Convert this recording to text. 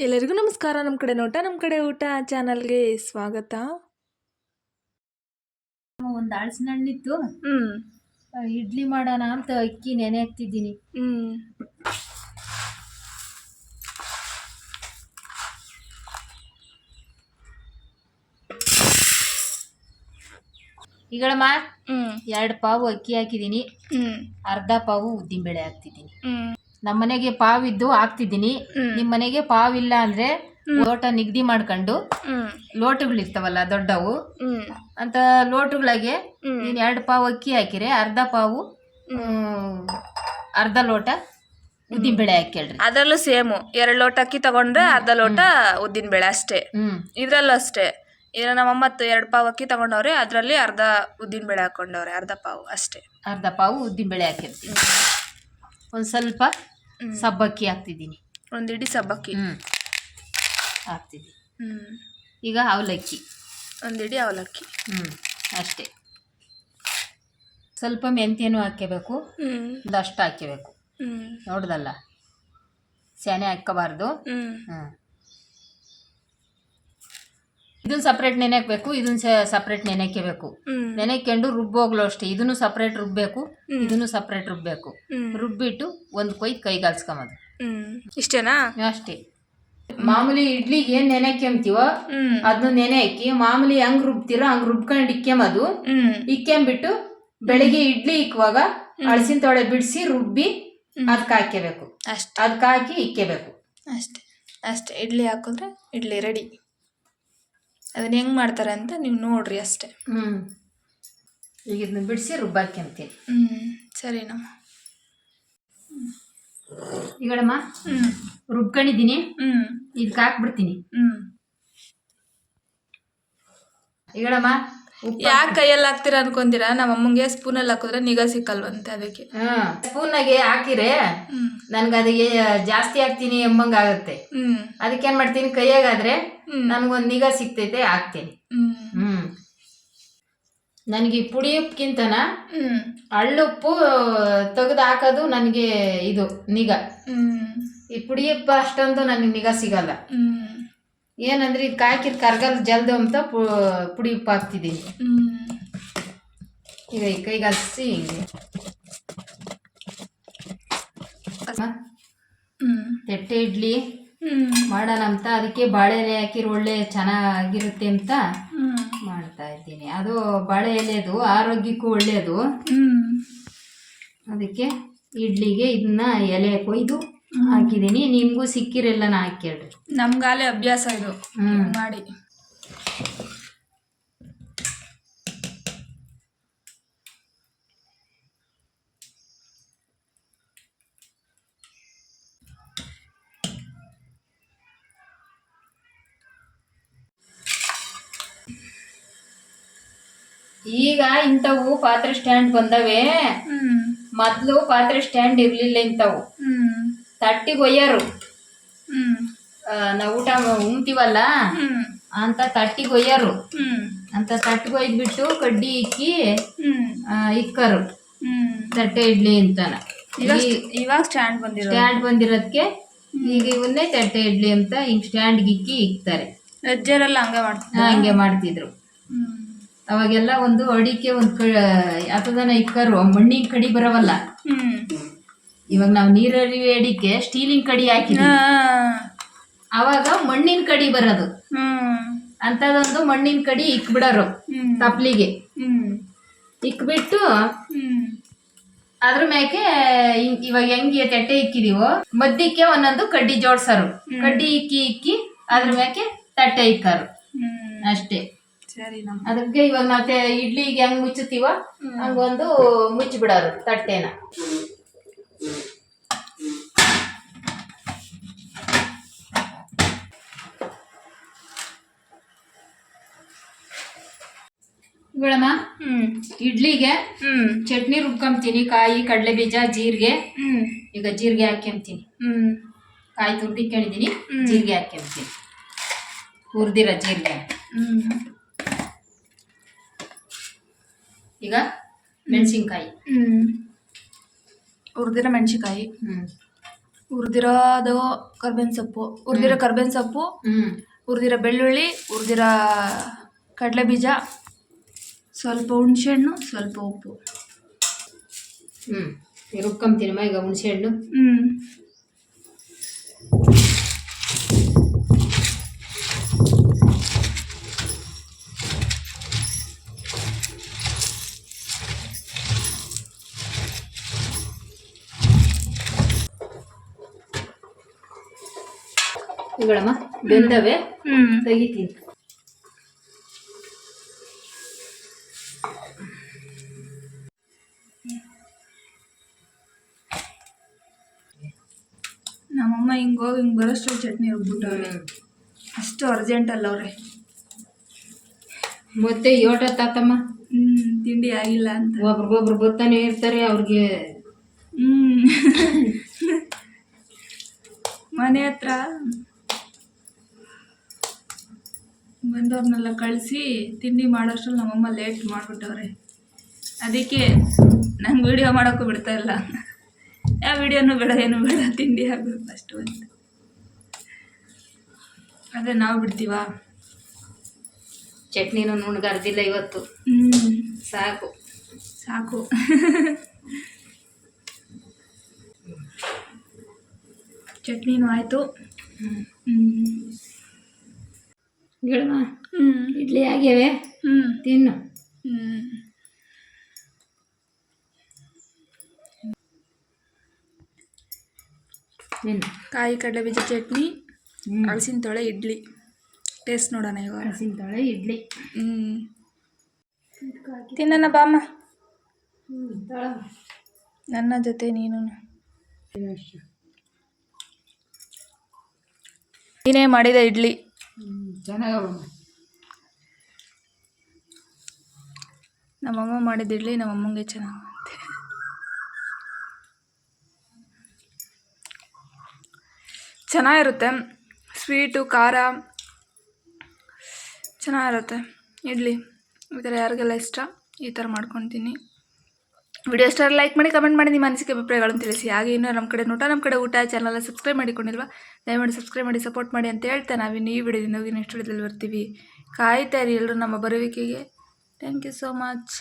ಎಲ್ಲರಿಗೂ ನಮಸ್ಕಾರ. ನಮ್ಮ ಕಡೆ ನೋಟ ನಮ್ಮ ಕಡೆ ಊಟ ಚಾನಲ್ಗೆ ಸ್ವಾಗತ. ಒಂದು ಹಲಸಿನ ಹಣ್ಣಿತ್ತು, ಇಡ್ಲಿ ಮಾಡೋಣ ಅಂತ ಅಕ್ಕಿ ನೆನೆ ಹಾಕ್ತಿದ್ದೀನಿ. ಈಗಳಮ್ಮ 2 ಪಾವು ಅಕ್ಕಿ ಹಾಕಿದ್ದೀನಿ, ಅರ್ಧ ಪಾವು ಉದ್ದಿನಬೇಳೆ ಹಾಕ್ತಿದ್ದೀನಿ. ನಮ್ಮನೆಗೆ ಪಾವಿದ್ದು ಹಾಕ್ತಿದ್ದೀನಿ. ನಿಮ್ಮ ಮನೆಗೆ ಪಾವಿಲ್ಲ ಅಂದ್ರೆ ಲೋಟ ನಿಗದಿ ಮಾಡ್ಕೊಂಡು ಲೋಟಗಳಿರ್ತಾವಲ್ಲ ದೊಡ್ಡವು ಅಂತ ಲೋಟಗಳಿಗೆ ನೀನು 2 ಪಾವು ಅಕ್ಕಿ ಹಾಕಿರೆ ಅರ್ಧ ಲೋಟ ಉದ್ದಿನಬೇಳೆ ಹಾಕೇಳ್ರಿ. ಅದರಲ್ಲೂ ಸೇಮು 2 ಲೋಟ ಅಕ್ಕಿ ತಗೊಂಡ್ರೆ ಅರ್ಧ ಲೋಟ ಉದ್ದಿನಬೇಳೆ ಅಷ್ಟೇ. ಇದ್ರಲ್ಲೂ ಅಷ್ಟೇ. ಈಗ ನಮ್ಮಮ್ಮ 2 ಪಾವು ಅಕ್ಕಿ ತಗೊಂಡವ್ರೆ, ಅದರಲ್ಲಿ ಅರ್ಧ ಉದ್ದಿನಬೇಳೆ ಹಾಕೊಂಡವ್ರೆ, ಅರ್ಧ ಪಾವು ಅಷ್ಟೇ. ಅರ್ಧ ಪಾವು ಉದ್ದಿನಬೇಳೆ ಹಾಕಿರ್ತೀನಿ. ಒಂದು ಸ್ವಲ್ಪ ಸಬ್ಬಕ್ಕಿ ಹಾಕ್ತಿದ್ದೀನಿ, ಒಂದು ಇಡೀ ಸಬ್ಬಕ್ಕಿ ಹಾಕ್ತಿದ್ದೀನಿ. ಈಗ ಅವಲಕ್ಕಿ, ಒಂದು ಇಡೀ ಅವಲಕ್ಕಿ, ಅಷ್ಟೇ. ಸ್ವಲ್ಪ ಮೆಂತ್ಯನೂ ಹಾಕ್ಕೋಬೇಕು, ಒಂದಷ್ಟು ಹಾಕ್ಕೋಬೇಕು. ನೋಡ್ದಲ್ಲ, ಸ್ಯಾನೆ ಹಾಕ್ಕೋಬಾರ್ದು. ಇದನ್ನು ಸಪ್ರೇಟ್ ನೆನೆ ಹಾಕಬೇಕು, ಇದನ್ನು ಸಪ್ರೇಟ್ ನೆನೆ ಹಾಕಬೇಕು. ನೆನೆಕೊಂಡು ರುಬ್ಬೋಗ್ಲು ಅಷ್ಟೇ. ಇದನ್ನು ಸಪ್ರೇಟ್ ರುಬ್ಬೇಕು, ಇದನ್ನು ಸಪ್ರೇಟ್ ರುಬ್ಬೇಕು. ರುಬ್ಬಿಟ್ಟು ಒಂದು ಕೊಯ್ದು ಕೈಗಾಲ್ಸ್ಕೊಂಬದು. ಇಷ್ಟೇನಾ? ಅಷ್ಟೇ. ಮಾಮೂಲಿ ಇಡ್ಲಿಗೆ ಏನ್ ನೆನೆ ಹಾಕ್ಯಂತೀವೋ ಅದನ್ನ ನೆನೆ ಹಾಕಿ ಮಾಮೂಲಿ ಹೆಂಗ್ ರುಬ್ತಿರೋ ಹಂಗ್ ರುಬ್ಕೊಂಡು ಇಕ್ಕೆಂಬದು. ಇಕ್ಕೆಂಬಿಟ್ಟು ಬೆಳಿಗ್ಗೆ ಇಡ್ಲಿ ಇಕ್ಕುವಾಗ ಹಳಸಿನ ತೊಳೆ ಬಿಡಿಸಿ ರುಬ್ಬಿ ಅದಕ್ಕೆ ಹಾಕ್ಯಬೇಕು. ಅದಕ್ಕೆ ಹಾಕಿ ಇಕ್ಕೆಬೇಕು. ಅಷ್ಟೇ ಅಷ್ಟೇ. ಇಡ್ಲಿ ಹಾಕಿದ್ರೆ ಇಡ್ಲಿ ರೆಡಿ. ಅದನ್ನ ಹೆಂಗ್ ಮಾಡ್ತಾರೆ ಅಂತ ನೀವು ನೋಡ್ರಿ ಅಷ್ಟೇ. ಈಗ ಇದನ್ನ ಬಿಡಿಸಿ ರುಬ್ಬಾಕ್ಯಂತೀನಿ. ಸರಿನಮ್ಮ. ಈಗಳಮ್ಮ ರುಬ್ಕೊಂಡಿದ್ದೀನಿ, ಇದಕ್ಕೆ ಹಾಕ್ಬಿಡ್ತೀನಿ. ಈಗಳಮ್ಮ ಯಾಕೆ ಕೈಯಲ್ಲಿ ಹಾಕ್ತೀರಾ ಅನ್ಕೊಂತೀರಾ? ನಮ್ಮ ಅಮ್ಮಂಗೆ ಸ್ಪೂನಲ್ಲಿ ಹಾಕಿದ್ರೆ ನಿಗಾ ಸಿಕ್ಕಲ್ವಂತೆ, ಅದಕ್ಕೆ. ಸ್ಪೂನಾಗೆ ಹಾಕಿರೆ ನನ್ಗೆ ಅದಕ್ಕೆ ಜಾಸ್ತಿ ಹಾಕ್ತೀನಿ ಎಂಬಂಗ ಆಗುತ್ತೆ. ಅದಕ್ಕೆ ಏನ್ ಮಾಡ್ತೀನಿ, ಕೈಯಾಗಾದ್ರೆ ನನ್ಗೊಂದು ನಿಗಾ ಸಿಕ್ತೈತೆ, ಹಾಕ್ತೀನಿ. ನನಗೆ ಪುಡಿ ಉಪ್ಪಿಗಿಂತನ ಹಳ್ಳುಪ್ಪು ತೆಗೆದು ಹಾಕೋದು ನನಗೆ ಇದು ನಿಗಾ. ಈ ಪುಡಿ ಉಪ್ಪು ಅಷ್ಟೊಂದು ನನಗೆ ನಿಗಾ ಸಿಗಲ್ಲ. ಏನಂದ್ರೆ ಇದಕ್ಕೆ ಹಾಕಿದ ಕರ್ಗಲ್ ಜಲ್ದು ಅಂತ ಪುಡಿ ಉಪ್ಪು ಹಾಕ್ತಿದ್ದೀನಿ. ಈಗ ಈ ಕೈಗಾಲ್ಸಿ ಹಿಂಗೆ ತಟ್ಟೆ ಇಡ್ಲಿ ಮಾಡೋಣ ಅಂತ ಅದಕ್ಕೆ ಬಾಳೆ ಎಲೆ ಹಾಕಿರೋ ಒಳ್ಳೆ ಚೆನ್ನಾಗಿರುತ್ತೆ ಅಂತ ಮಾಡ್ತಾ ಇದ್ದೀನಿ. ಅದು ಬಾಳೆ ಎಲೆದು ಆರೋಗ್ಯಕ್ಕೂ ಒಳ್ಳೆಯದು. ಅದಕ್ಕೆ ಇಡ್ಲಿಗೆ ಇದನ್ನ ಎಲೆ ಕೊಯ್ದು ಹಾಕಿದ್ದೀನಿ. ನಿಮಗೂ ಸಿಕ್ಕಿರೆಲ್ಲ ನಾ ಹಾಕೇಳ್ರಿ. ನಮ್ಗಾಲೆ ಅಭ್ಯಾಸ ಇದು ಮಾಡಿ. ಈಗ ಇಂಥವು ಪಾತ್ರೆ ಸ್ಟ್ಯಾಂಡ್ ಬಂದವೆ. ಮೊದ್ಲು ಪಾತ್ರೆ ಸ್ಟ್ಯಾಂಡ್ ಇರ್ಲಿಲ್ಲ. ಇಂಥವು ತಟ್ಟಿಗೆ ಒಯ್ಯರು. ನಾವು ಊಟ ಉಣ್ತೀವಲ್ಲ ಅಂತ ತಟ್ಟಿಗೆ ಒಯ್ಯರು. ಅಂತ ತಟ್ಟಿಗೆ ಒಯ್ದ್ಬಿಟ್ಟು ಕಡ್ಡಿ ಇಕ್ಕಿ ಇಕ್ಕರು ತಟ್ಟೆ ಇಡ್ಲಿ ಅಂತಾನ. ಇವಾಗ ಸ್ಟ್ಯಾಂಡ್ ಬಂದಿರೋದಕ್ಕೆ ಈಗ ಇವನ್ನೇ ತಟ್ಟೆ ಇಡ್ಲಿ ಅಂತ ಹಿಂಗ್ ಸ್ಟ್ಯಾಂಡ್ಗೆ ಇಕ್ಕಿ ಇಕ್ತಾರೆ. ಅಜ್ಜರೆಲ್ಲ ಹಂಗೆ ಮಾಡ್ತಿದ್ರು. ಅವಾಗೆಲ್ಲ ಒಂದು ಅಡಿಕೆ ಒಂದು ಯಾತದನ ಇಕ್ಕರು, ಮಣ್ಣಿನ ಕಡಿ ಬರವಲ್ಲ. ಇವಾಗ ನಾವು ನೀರರಿವೆ ಅಡಿಕೆ ಸ್ಟೀಲಿನ ಕಡಿ ಹಾಕಿದ್ವಿ, ಅವಾಗ ಮಣ್ಣಿನ ಕಡಿ ಬರೋದು. ಅಂತದೊಂದು ಮಣ್ಣಿನ ಕಡಿ ಇಕ್ಬಿಡೋರು ತಪ್ಲಿಗೆ. ಇಕ್ಬಿಟ್ಟು ಅದ್ರ ಮ್ಯಾಕೆ ಇವಾಗ ಹೆಂಗೆ ತಟ್ಟೆ ಇಕ್ಕಿದೀವೋ ಮಧ್ಯಕ್ಕೆ ಒಂದೊಂದು ಕಡ್ಡಿ ಜೋಡ್ಸರು. ಕಡ್ಡಿ ಇಕ್ಕಿ ಅದ್ರ ಮ್ಯಾಕೆ ತಟ್ಟೆ ಇಕ್ಕರು ಅಷ್ಟೇ. ಅದಕ್ಕೆ ಇವಾಗ ನಾವು ಇಡ್ಲಿಗೆ ಹೆಂಗ್ ಮುಚ್ಚುತ್ತೀವ ಹಂಗೊಂದು ಮುಚ್ಚಿಬಿಡೋರು ತಟ್ಟೆನ. ಇವಳಮ್ಮ ಇಡ್ಲಿಗೆ ಚಟ್ನಿ ರುಬ್ಕೊಂತೀನಿ. ಕಾಯಿ, ಕಡಲೆ ಬೀಜ, ಜೀರಿಗೆ. ಈಗ ಜೀರಿಗೆ ಹಾಕ್ಯಂತೀನಿ. ಕಾಯಿ ತುರ್ದಿಕೊಂಡಿದ್ದೀನಿ, ಜೀರಿಗೆ ಹಾಕ್ಯಂತೀನಿ. ಹುರಿದಿರೋ ಜೀರಿಗೆ. ಈಗ ಮೆಣಸಿನ್ಕಾಯಿ, ಹುರಿದಿರೋ ಮೆಣಸಿನ್ಕಾಯಿ. ಹುರಿದಿರೋದು ಕರ್ಬೇವಿನ ಸೊಪ್ಪು, ಹುರಿದಿರೋ ಕರ್ಬೇವಿನ ಸೊಪ್ಪು, ಹುರಿದಿರೋ ಬೆಳ್ಳುಳ್ಳಿ, ಹುರಿದಿರೋ ಕಡಲೆ ಬೀಜ, ಸ್ವಲ್ಪ ಹುಣಸೆಹಣ್ಣು, ಸ್ವಲ್ಪ ಉಪ್ಪು. ರುಬ್ಕೊಂತೀನಮ್ಮ ಈಗ ಹುಣಸೆಹಣ್ಣು. ಇಗಳಮ್ಮ ಬೆಂದವೆ, ತೆಗಿತೀನಿ. ನಮ್ಮಮ್ಮ ಹಿಂಗೋಗಿ ಹಿಂಗೆ ಬರೋಷ್ಟು ಚಟ್ನಿ ರುಬ್ಬಿಟ್ಟವ್ರೆ. ಅಷ್ಟು ಅರ್ಜೆಂಟ್ ಅಲ್ಲ ಅವ್ರೆ. ಮತ್ತೆ ಯೋಟ ತಾತಮ್ಮ ತಿಂಡಿ ಆಗಿಲ್ಲ ಅಂತ ಒಬ್ರಿಗೊಬ್ರು ಬರ್ತಾನೆ ಇರ್ತಾರೆ ಅವ್ರಿಗೆ. ಮನೆ ಹತ್ರ ಬಂದವ್ರನ್ನೆಲ್ಲ ಕಳಿಸಿ ತಿಂಡಿ ಮಾಡೋಷ್ಟ್ರಲ್ಲಿ ನಮ್ಮಮ್ಮ ಲೇಟ್ ಮಾಡಿಬಿಟ್ಟವ್ರೆ. ಅದಕ್ಕೆ ನಂಗೆ ವಿಡಿಯೋ ಮಾಡೋಕ್ಕೂ ಬಿಡ್ತಾ ಇಲ್ಲ. ಯಾವ ವಿಡಿಯೋನೂ ಬೇಡ, ಏನು ಬೇಡ, ತಿಂಡಿ ಆಗಬೇಕು ಅಷ್ಟು ಅಂತ. ಅದೇ ನಾವು ಬಿಡ್ತೀವ. ಚಟ್ನಿನೂ ನುಣ್ಣಗಾರ್ದಿಲ್ಲ ಇವತ್ತು. ಸಾಕು ಸಾಕು. ಚಟ್ನಿನೂ ಆಯಿತು. ಹೇಳಮ್ಮ, ಇಡ್ಲಿ ಆಗ್ಯಾವೆ, ತಿನ್ನು. ಕಾಯಿ ಕಡಲೆ ಬೀಜ ಚಟ್ನಿ, ಹಲಸಿನ ತೊಳೆ ಇಡ್ಲಿ. ಟೇಸ್ಟ್ ನೋಡೋಣ ಇವಾಗ. ಹಲಸಿನ ತೊಳೆ ಇಡ್ಲಿ ತಿನ್ನೋಣ ಬಾಮ್ಮ. ನನ್ನ ಜೊತೆ ನೀನು. ನೀನೇ ಮಾಡಿದ ಇಡ್ಲಿ ಚೆನ್ನಾಗಮ್ಮ. ನಮ್ಮಮ್ಮ ಮಾಡಿದ ಇಡ್ಲಿ ನಮ್ಮಮ್ಮಂಗೆ ಚೆನ್ನಾಗಂತೆ. ಚೆನ್ನಾಗಿರುತ್ತೆ, ಸ್ವೀಟು ಖಾರ ಚೆನ್ನಾಗಿರುತ್ತೆ ಇಡ್ಲಿ. ಈ ಥರ ಯಾರಿಗೆಲ್ಲ ಇಷ್ಟ ಈ ಥರ ಮಾಡ್ಕೊತೀನಿ. ವಿಡಿಯೋ ಇಷ್ಟ ಲೈಕ್ ಮಾಡಿ, ಕಮೆಂಟ್ ಮಾಡಿ, ನಿಮ್ಮ ಅನಿಸಿಕೆ ಅಭಿಪ್ರಾಯಗಳನ್ನು ತಿಳಿಸಿ. ಹಾಗೆ ಇನ್ನೂ ನಮ್ಮ ಕಡೆ ಊಟ ಚಾನಲ್ ಸಬ್ಸ್ಕ್ರೈಬ್ ಮಾಡಿಕೊಂಡಿಲ್ವಾ, ದಯಮಾಡಿ ಸಬ್ಸ್ಕ್ರೈಬ್ ಮಾಡಿ ಸಪೋರ್ಟ್ ಮಾಡಿ ಅಂತ ಹೇಳ್ತಾ ನಾವಿನ್ನು ಈ ವಿಡಿಯೋದಿಂದ ಹೋಗಿ ನೆಕ್ಸ್ಟ್ ವಿಡಿಯೋದಲ್ಲಿ ಬರ್ತೀವಿ. ಕಾಯ್ತಾ ಇರಿ ಎಲ್ಲರೂ ನಮ್ಮ ಬರುವಿಕೆಗೆ. Thank you so much.